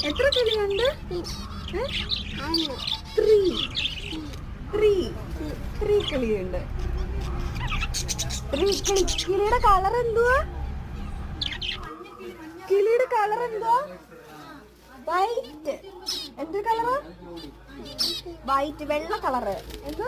എത്ര കിളിയുണ്ട്? ത്രീ കിളിയുണ്ട്. കിളിയുടെ കളർ എന്തുവാ? കിളിയുടെ കളർ എന്തുവാ? വൈറ്റ്. എന്ത് കളറ്? വൈറ്റ്, വെള്ള കളറ്. എന്ത്?